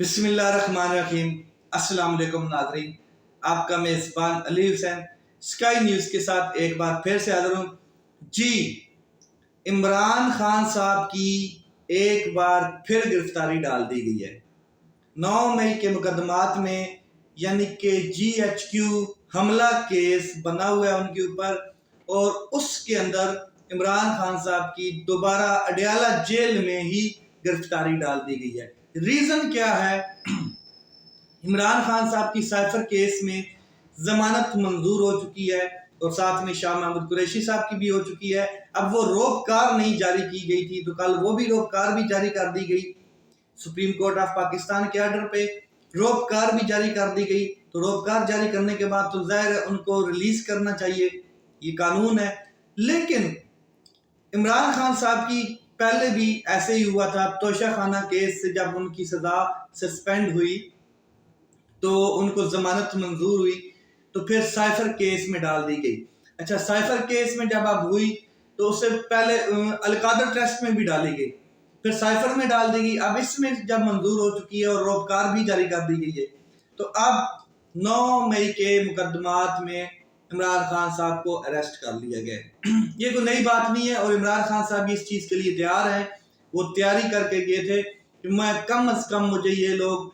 بسم اللہ الرحمن الرحیم۔ السلام علیکم ناظرین، آپ کا میزبان علی حسین اسکائی نیوز کے ساتھ ایک بار پھر سے حاضر ہوں۔ جی، عمران خان صاحب کی ایک بار پھر گرفتاری ڈال دی گئی ہے 9 مئی کے مقدمات میں، یعنی کہ GHQ حملہ کیس بنا ہوا ہے ان کے اوپر، اور اس کے اندر عمران خان صاحب کی دوبارہ اڈیالہ جیل میں ہی گرفتاری ڈال دی گئی ہے۔ ریزن کیا ہے؟ عمران خان صاحب کی سائفر کیس میں ضمانت منظور ہو چکی ہے، اور ساتھ میں شاہ محمود قریشی صاحب کی بھی ہو چکی ہے۔ اب وہ روکار نہیں جاری کی گئی تھی، تو کل وہ بھی روکار بھی جاری کر دی گئی سپریم کورٹ آف پاکستان کے آرڈر پہ، روکار بھی جاری کر دی گئی۔ تو روکار جاری کرنے کے بعد تو ظاہر ہے ان کو ریلیز کرنا چاہیے، یہ قانون ہے۔ لیکن عمران خان صاحب کی پہلے بھی ایسے ہی ہوا تھا، توشہ خانہ کیس سے جب ان کی سزا سسپینڈ ہوئی تو ان کو ضمانت منظور ہوئی، تو پھر سائفر کیس میں ڈال دی گئی۔ اچھا، سائفر کیس میں جب اب ہوئی تو اس سے پہلے القادر ٹرسٹ میں بھی ڈالی گئی، پھر سائفر میں ڈال دی گئی۔ اب اس میں جب منظور ہو چکی ہے اور روکار بھی جاری کر دی گئی ہے، تو اب 9 مئی کے مقدمات میں عمران خان صاحب کو اریسٹ کر لیا گیا ہے۔ یہ کوئی نئی بات نہیں ہے، اور عمران خان صاحب بھی اس چیز کے لیے تیار ہیں۔ وہ تیاری کر کے گئے تھے کہ میں کم از کم مجھے یہ لوگ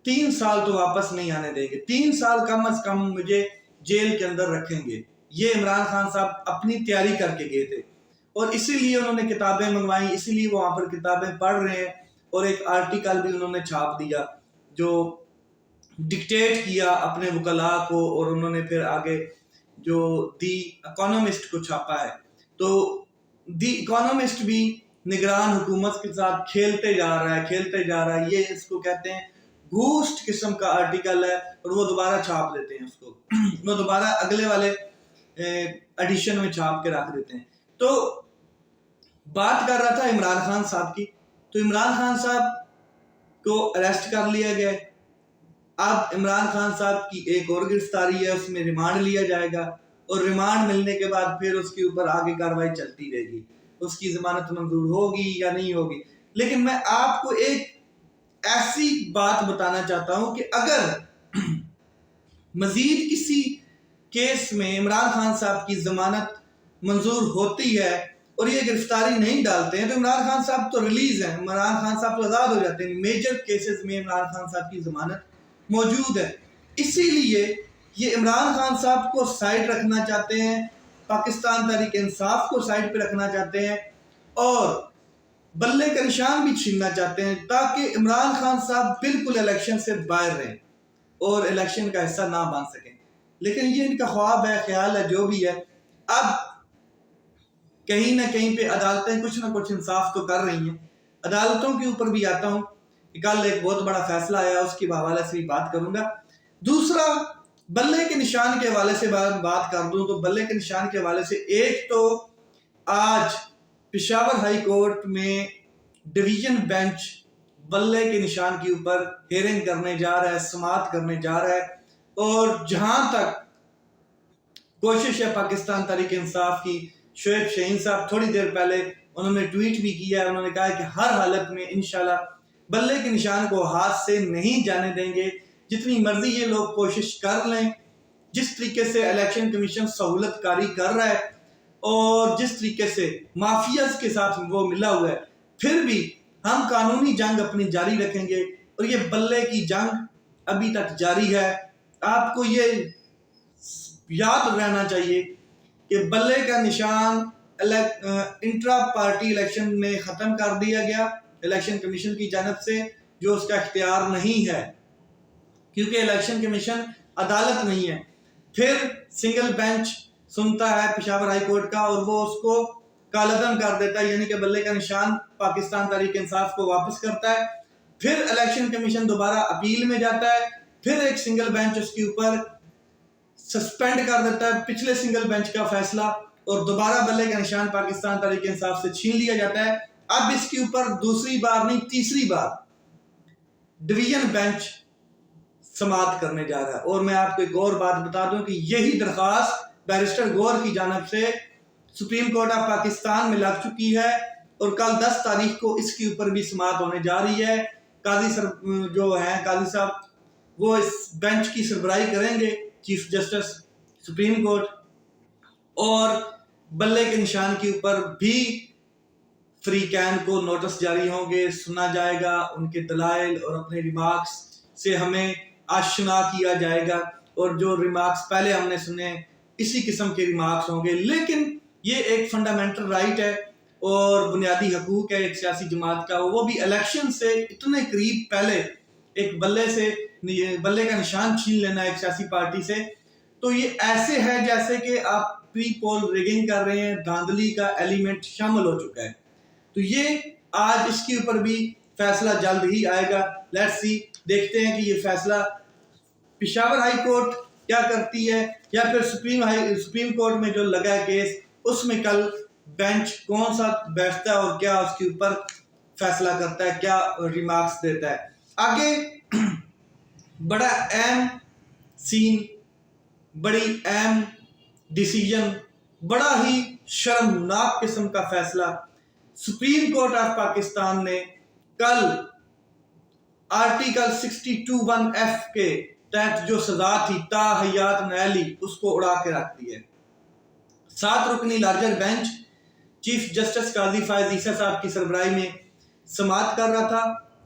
3 سال تو واپس نہیں آنے دیں گے، 3 سال کم از کم مجھے جیل کے اندر رکھیں گے۔ یہ عمران خان صاحب اپنی تیاری کر کے گئے تھے، اور اسی لیے انہوں نے کتابیں منگوائیں، اسی لیے وہ وہاں پر کتابیں پڑھ رہے ہیں، اور ایک آرٹیکل بھی انہوں نے چھاپ دیا جو ڈکٹیٹ کیا اپنے وکلاء کو، اور انہوں نے پھر آگے جو دی اکانومسٹ کو چھاپا ہے۔ تو دی اکانومسٹ بھی نگران حکومت کے ساتھ کھیلتے جا رہا ہے، یہ اس کو کہتے ہیں گھوسٹ قسم کا آرٹیکل ہے، اور وہ دوبارہ چھاپ دیتے ہیں اس کو، وہ دوبارہ اگلے والے ایڈیشن میں چھاپ کے رکھ دیتے ہیں۔ تو بات کر رہا تھا عمران خان صاحب کی، تو عمران خان صاحب کو اریسٹ کر لیا گیا۔ اب عمران خان صاحب کی ایک اور گرفتاری ہے، اس میں ریمانڈ لیا جائے گا، اور ریمانڈ ملنے کے بعد پھر اس کے اوپر آگے کارروائی چلتی رہے گی، اس کی ضمانت منظور ہوگی یا نہیں ہوگی۔ لیکن میں آپ کو ایک ایسی بات بتانا چاہتا ہوں کہ اگر مزید کسی کیس میں عمران خان صاحب کی ضمانت منظور ہوتی ہے اور یہ گرفتاری نہیں ڈالتے ہیں، تو عمران خان صاحب تو ریلیز ہیں، عمران خان صاحب تو آزاد ہو جاتے ہیں۔ میجر کیسز میں عمران خان صاحب کی ضمانت موجود ہے، اسی لیے یہ عمران خان صاحب کو سائڈ رکھنا چاہتے ہیں، پاکستان تحریک انصاف کو سائڈ پہ رکھنا چاہتے ہیں، اور بلے کا نشان بھی چھیننا چاہتے ہیں، تاکہ عمران خان صاحب بالکل الیکشن سے باہر رہیں اور الیکشن کا حصہ نہ بن سکیں۔ لیکن یہ ان کا خواب ہے، خیال ہے، جو بھی ہے۔ اب کہیں نہ کہیں پہ عدالتیں کچھ نہ کچھ انصاف تو کر رہی ہیں۔ عدالتوں کے اوپر بھی آتا ہوں کہ کل ایک بہت بڑا فیصلہ آیا، اس کے حوالے سے بھی بات کروں گا۔ دوسرا، بلے کے نشان کے حوالے سے بات کر دوں تو بلے کے نشان کے حوالے سے ایک تو آج پشاور ہائی کورٹ میں ڈویژن بینچ بلے کے نشان کے اوپر ہیئرنگ کرنے جا رہا ہے، سماعت کرنے جا رہا ہے، اور جہاں تک کوشش ہے پاکستان تحریک انصاف کی، شعیب شہین صاحب تھوڑی دیر پہلے انہوں نے ٹویٹ بھی کیا ہے، انہوں نے کہا کہ ہر حالت میں انشاءاللہ بلے کے نشان کو ہاتھ سے نہیں جانے دیں گے، جتنی مرضی یہ لوگ کوشش کر لیں، جس طریقے سے الیکشن کمیشن سہولت کاری کر رہا ہے اور جس طریقے سے مافیاز کے ساتھ وہ ملا ہوا ہے، پھر بھی ہم قانونی جنگ اپنی جاری رکھیں گے، اور یہ بلے کی جنگ ابھی تک جاری ہے۔ آپ کو یہ یاد رہنا چاہیے کہ بلے کا نشان انٹرا پارٹی الیکشن میں ختم کر دیا گیا الیکشن کمیشن کی جانب سے، جو اس کا اختیار نہیں ہے، کیونکہ الیکشن کمیشن عدالت نہیں ہے۔ پھر سنگل بینچ سنتا ہے پشاور ہائی کورٹ کا، اور وہ اس کو کالعدم کر دیتا ہے، یعنی کہ بلے کا نشان پاکستان تحریک انصاف کو واپس کرتا ہے۔ پھر الیکشن کمیشن دوبارہ اپیل میں جاتا ہے، پھر ایک سنگل بینچ اس کے اوپر سسپینڈ کر دیتا ہے پچھلے سنگل بینچ کا فیصلہ، اور دوبارہ بلے کا نشان پاکستان تحریک انصاف سے چھین لیا جاتا ہے۔ اب اس کے اوپر دوسری بار نہیں، تیسری بار ڈویژن بینچ سماعت کرنے جا رہا ہے۔ اور میں آپ کو ایک اور بات بتا دوں کہ یہی درخواست بیرسٹر گور کی جانب سے سپریم کورٹ آف پاکستان میں لگ چکی ہے، اور کل 10 تاریخ کو اس کے اوپر بھی سماعت ہونے جا رہی ہے۔ قاضی صاحب وہ اس بینچ کی سربراہی کریں گے، چیف جسٹس سپریم کورٹ، اور بلے کے نشان کے اوپر بھی فری کین کو نوٹس جاری ہوں گے، سنا جائے گا، ان کے دلائل اور اپنے ریمارکس سے ہمیں آشنا کیا جائے گا، اور جو ریمارکس پہلے ہم نے سنے اسی قسم کے ریمارکس ہوں گے۔ لیکن یہ ایک فنڈامنٹل رائٹ ہے اور بنیادی حقوق ہے ایک سیاسی جماعت کا، وہ بھی الیکشن سے اتنے قریب پہلے ایک بلے کا نشان چھین لینا ایک سیاسی پارٹی سے، تو یہ ایسے ہے جیسے کہ آپ پری پول ریگنگ کر رہے ہیں، دھاندلی کا ایلیمنٹ شامل ہو چکا ہے۔ تو یہ آج اس کے اوپر بھی فیصلہ جلد ہی آئے گا، لیٹس سی، دیکھتے ہیں کہ یہ فیصلہ پشاور ہائی کورٹ کیا کرتی ہے، یا پھر سپریم کورٹ میں جو لگا ہے کیس، اس میں کل بینچ کون سا بیٹھتا ہے اور کیا اس کے اوپر فیصلہ کرتا ہے، کیا ریمارکس دیتا ہے۔ آگے بڑا اہم سین، بڑی اہم ڈیسیجن، بڑا ہی شرمناک قسم کا فیصلہ سپریم کورٹ آف پاکستان نے کل آرٹیکل 62(1)(f) کے تحت جو سزا تھی تا حیات نیالی، اس کو اڑا کے رکھ دی ہے۔ 7 رکنی لارجر بینچ چیف جسٹس قاضی فائز عیسیٰ صاحب کی سربراہی میں سماعت کر رہا تھا،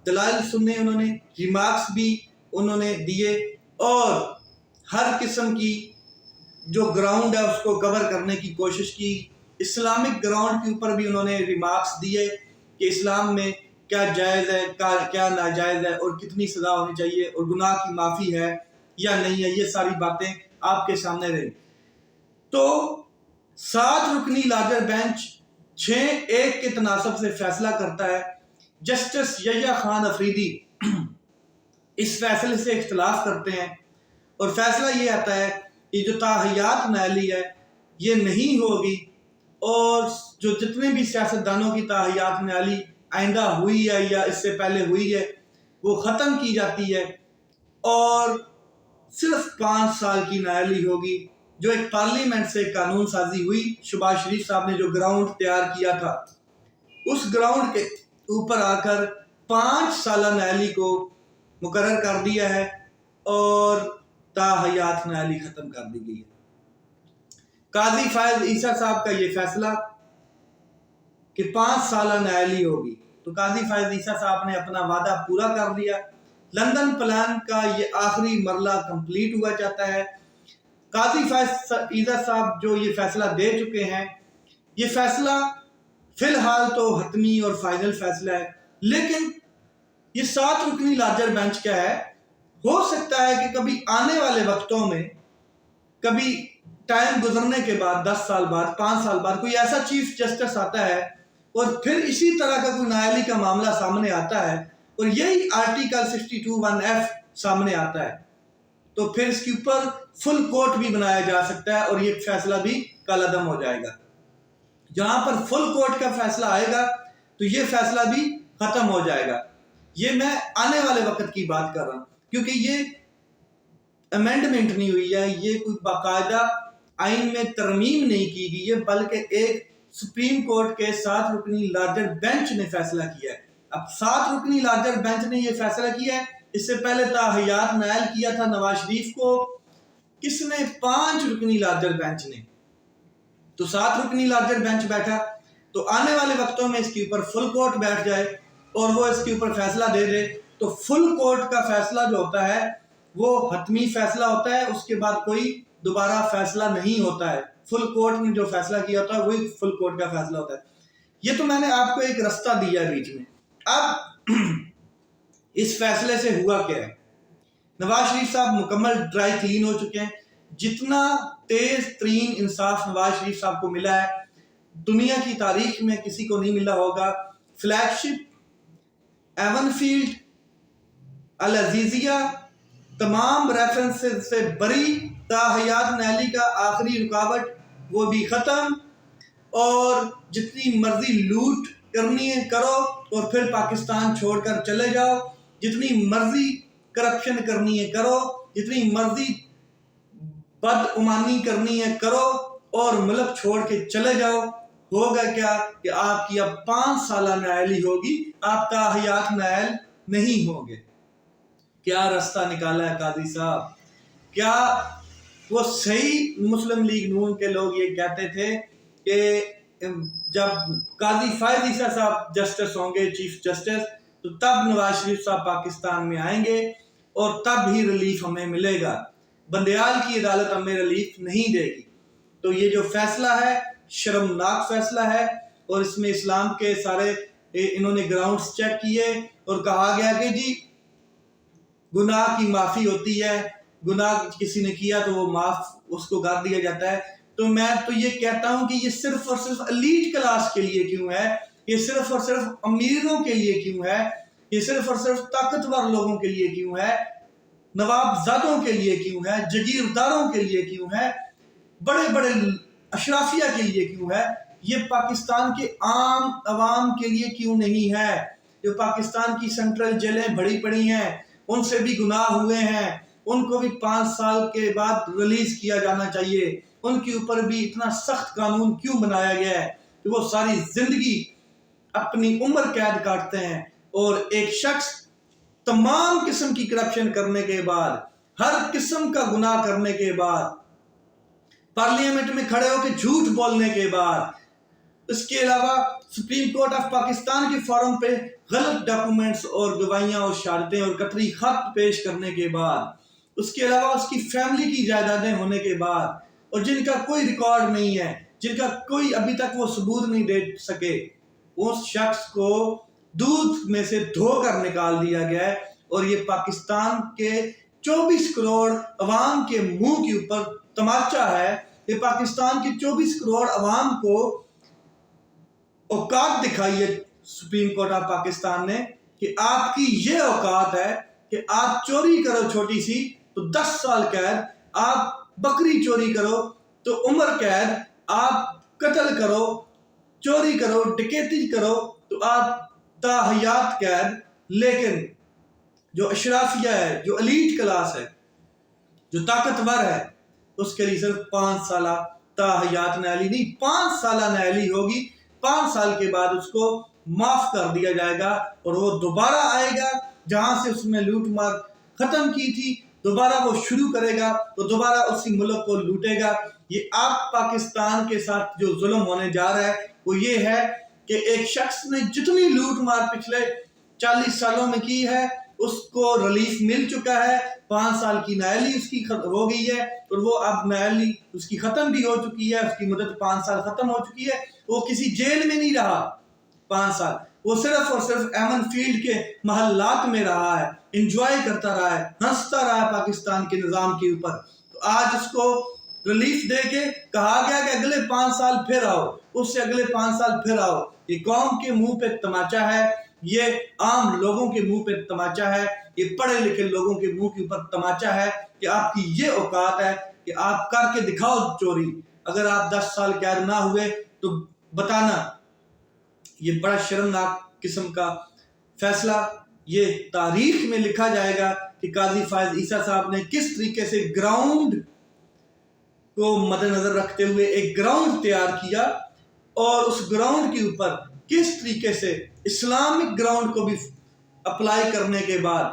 دلائل سننے انہوں نے، ریمارکس بھی انہوں نے دیے، اور ہر قسم کی جو گراؤنڈ ہے اس کو کور کرنے کی کوشش کی۔ اسلامک گراؤنڈ کے اوپر بھی انہوں نے ریمارکس دیے کہ اسلام میں کیا جائز ہے، کیا ناجائز ہے، اور کتنی سزا ہونی چاہیے، اور گناہ کی معافی ہے یا نہیں ہے، یہ ساری باتیں آپ کے سامنے رہی۔ تو 7 رکنی لارجر بینچ 6-1 کے تناسب سے فیصلہ کرتا ہے۔ جسٹس یحییٰ خان افریدی اس فیصلے سے اختلاف کرتے ہیں، اور فیصلہ یہ آتا ہے کہ جو تاحیات نیالی ہے یہ نہیں ہوگی، اور جو جتنے بھی سیاستدانوں کی تاحیات نیالی آئندہ ہوئی ہے یا اس سے پہلے ہوئی ہے وہ ختم کی جاتی ہے، اور صرف 5 سال کی نیالی ہوگی۔ جو ایک پارلیمنٹ سے قانون سازی ہوئی، شہباز شریف صاحب نے جو گراؤنڈ تیار کیا تھا، اس گراؤنڈ کے اوپر آ کر 5 سالہ نیالی کو مقرر کر دیا ہے، اور تاحیات نیالی ختم کر دی گئی ہے۔ قاضی فائز عیسیٰ صاحب کا یہ فیصلہ کہ 5 سالہ نیالی ہوگی، تو قاضی فائز عیسیٰ صاحب نے اپنا وعدہ پورا کر دیا۔ لندن پلان کا یہ آخری مرحلہ کمپلیٹ ہوا جاتا ہے۔ قاضی فائز عیسیٰ صاحب جو یہ فیصلہ دے چکے ہیں، یہ فیصلہ فی الحال تو حتمی اور فائنل فیصلہ ہے، لیکن یہ 7 رکنی لارجر بینچ کیا ہے، ہو سکتا ہے کہ کبھی آنے والے وقتوں میں، کبھی ٹائم گزرنے کے بعد 10 سال بعد، 5 سال بعد کوئی ایسا چیف جسٹس آتا ہے اور پھر اسی طرح کا کوئی نیالی کا معاملہ سامنے آتا ہے، اور یہی آرٹیکل 62(1)(f) سامنے آتا ہے، تو پھر اس کے اوپر فل کورٹ بھی بنایا جا سکتا ہے، اور یہ فیصلہ بھی کالعدم ہو جائے گا۔ جہاں پر فل کورٹ کا فیصلہ آئے گا تو یہ فیصلہ بھی ختم ہو جائے گا۔ یہ میں آنے والے وقت کی بات کر رہا ہوں، کیونکہ یہ امینڈمنٹ نہیں ہوئی ہے، یہ کوئی باقاعدہ آئین میں ترمیم نہیں کی گئی ہے، بلکہ ایک سپریم کورٹ کے 7 رکنی لارجر بینچ نے فیصلہ کیا ہے۔ اب 7 رکنی لارجر بینچ نے یہ فیصلہ کیا ہے، اس سے پہلے تاحیات نائل کیا تھا نواز شریف کو، کس نے؟ 5 رکنی لارجر بینچ نے۔ تو 7 رکنی لارجر بینچ بیٹھا، تو آنے والے وقتوں میں اس کے اوپر فل کورٹ بیٹھ جائے اور وہ اس کے اوپر فیصلہ دے دے، تو فل کورٹ کا فیصلہ جو ہوتا ہے وہ حتمی فیصلہ ہوتا ہے، اس کے بعد کوئی دوبارہ فیصلہ نہیں ہوتا ہے۔ فل کورٹ نے جو فیصلہ کیا ہوتا ہے وہی فل کورٹ کا فیصلہ ہوتا ہے۔ یہ تو میں نے آپ کو ایک رستہ دیا بیچ میں۔ اب اس فیصلے سے ہوا کیا ہے؟ نواز شریف صاحب مکمل ڈرائی کلین ہو چکے ہیں۔ جتنا تیز ترین انصاف نواز شریف صاحب کو ملا ہے، دنیا کی تاریخ میں کسی کو نہیں ملا ہوگا۔ فلیگ شپ، ایون فیلڈ، العزیزیہ، تمام ریفرنسز سے بری، تاحیات نیالی کا آخری رکاوٹ وہ بھی ختم، اور جتنی مرضی لوٹ کرنی ہے کرو اور پھر پاکستان چھوڑ کر چلے جاؤ، جتنی مرضی کرپشن کرنی ہے کرو، جتنی مرضی بدعمانی کرنی ہے کرو، اور ملک چھوڑ کے چلے جاؤ۔ ہوگا کیا کہ آپ کی اب 5 سالہ نیالی ہوگی، آپ تاحیات نیال نہیں ہوں گے۔ کیا راستہ نکالا ہے قاضی صاحب؟ کیا وہ صحیح مسلم لیگ نون کے لوگ یہ کہتے تھے کہ جب قاضی فائز عیسیٰ صاحب جسٹس ہوں گے چیف جسٹس تو تب نواز شریف صاحب پاکستان میں آئیں گے اور تب ہی ریلیف ہمیں ملے گا، بندیال کی عدالت ہمیں ریلیف نہیں دے گی؟ تو یہ جو فیصلہ ہے شرمناک فیصلہ ہے، اور اس میں اسلام کے سارے انہوں نے گراؤنڈز چیک کیے اور کہا گیا کہ جی گناہ کی معافی ہوتی ہے، گناہ کسی نے کیا تو وہ معاف اس کو کر دیا جاتا ہے۔ تو میں تو یہ کہتا ہوں کہ یہ صرف اور صرف ایلیٹ کلاس کے لیے کیوں ہے، یہ صرف اور صرف امیروں کے لیے کیوں ہے، یہ صرف اور صرف طاقتور لوگوں کے لیے کیوں ہے، نواب زادوں کے لیے کیوں ہے، جگیرداروں کے لیے کیوں ہے، بڑے بڑے اشرافیہ کے لیے کیوں ہے؟ یہ پاکستان کے عام عوام کے لیے کیوں نہیں ہے؟ جو پاکستان کی سینٹرل جیلیں بڑی پڑی ہیں، ان سے بھی گناہ ہوئے ہیں، ان کو بھی 5 سال کے بعد ریلیز کیا جانا چاہیے۔ ان کے اوپر بھی اتنا سخت قانون کیوں بنایا گیا ہے کہ وہ ساری زندگی اپنی عمر قید کاٹتے ہیں، اور ایک شخص تمام قسم کی کرپشن کرنے کے بعد، ہر قسم کا گناہ کرنے کے بعد، پارلیمنٹ میں کھڑے ہو کے جھوٹ بولنے کے بعد، اس کے علاوہ سپریم کورٹ آف پاکستان کے فورم پہ غلط ڈاکومنٹس اور گواہیاں اور شہادتیں اور قطعی خط پیش کرنے کے بعد، اس کے علاوہ اس کی فیملی کی جائیدادیں ہونے کے بعد، اور جن کا کوئی ریکارڈ نہیں ہے، جن کا کوئی ابھی تک وہ ثبوت نہیں دے سکے، اس شخص کو دودھ میں سے دھو کر نکال دیا گیا ہے۔ اور یہ پاکستان کے 24 کروڑ عوام کے منہ کے اوپر تماچا ہے۔ یہ پاکستان کے 24 کروڑ عوام کو اوقات دکھائی ہے سپریم کورٹ آف پاکستان نے کہ آپ کی یہ اوقات ہے کہ آپ چوری کرو چھوٹی سی تو 10 سال قید، آپ بکری چوری کرو تو عمر قید، آپ قتل کرو، چوری کرو، ڈکیتی کرو تو آپ تا حیات قید۔ لیکن جو اشرافیہ ہے، جو ایلیٹ کلاس ہے، جو طاقتور ہے، اس کے لیے صرف 5 سالہ تا حیات نیالی نہیں، 5 سالہ نیالی ہوگی۔ 5 سال کے بعد اس کو معاف کر دیا جائے گا اور وہ دوبارہ آئے گا جہاں سے اس نے لوٹ مار ختم کی تھی، دوبارہ وہ شروع کرے گا تو دوبارہ اسی ملک کو لوٹے گا۔ یہ آپ پاکستان کے ساتھ جو ظلم ہونے جا رہا ہے وہ یہ ہے کہ ایک شخص نے جتنی لوٹ مار پچھلے 40 سالوں میں کی ہے اس کو ریلیف مل چکا ہے، 5 سال کی نیالی اس کی ہو گئی ہے، اور وہ اب نیالی اس کی ختم بھی ہو چکی ہے، اس کی مدت 5 سال ختم ہو چکی ہے۔ وہ کسی جیل میں نہیں رہا 5 سال، وہ صرف اور صرف ایمن فیلڈ کے محلات میں رہا ہے، انجوائے کرتا رہا ہے، ہنستا رہا ہے پاکستان کے نظام کے اوپر۔ تو آج اس کو ریلیف دے کے کہا گیا کہ اگلے 5 سال پھر آؤ، اس سے اگلے 5 سال پھر آؤ۔ یہ قوم کے منہ پہ تماچا ہے، یہ عام لوگوں کے منہ پہ تماچا ہے، یہ پڑھے لکھے لوگوں کے منہ کے اوپر تماچا ہے کہ آپ کی یہ اوقات ہے کہ آپ کر کے دکھاؤ چوری۔ اگر آپ 10 سال قید نہ ہوئے تو بتانا۔ یہ بڑا شرمناک قسم کا فیصلہ یہ تاریخ میں لکھا جائے گا کہ قاضی فائز عیسیٰ صاحب نے کس طریقے سے گراؤنڈ کو مد نظر رکھتے ہوئے ایک گراؤنڈ تیار کیا، اور اس گراؤنڈ کے اوپر کس طریقے سے اسلامک گراؤنڈ کو بھی اپلائی کرنے کے بعد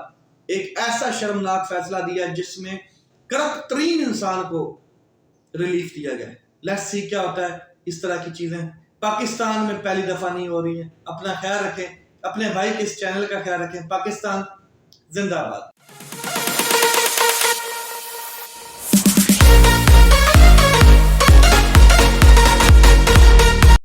ایک ایسا شرمناک فیصلہ دیا جس میں کرپٹ ترین انسان کو ریلیف دیا گیا۔ لیٹس سی کیا ہوتا ہے۔ اس طرح کی چیزیں پاکستان میں پہلی دفعہ نہیں ہو رہی ہیں۔ اپنا خیال رکھیں، اپنے بھائی کے اس چینل کا خیال رکھیں۔ پاکستان زندہ باد۔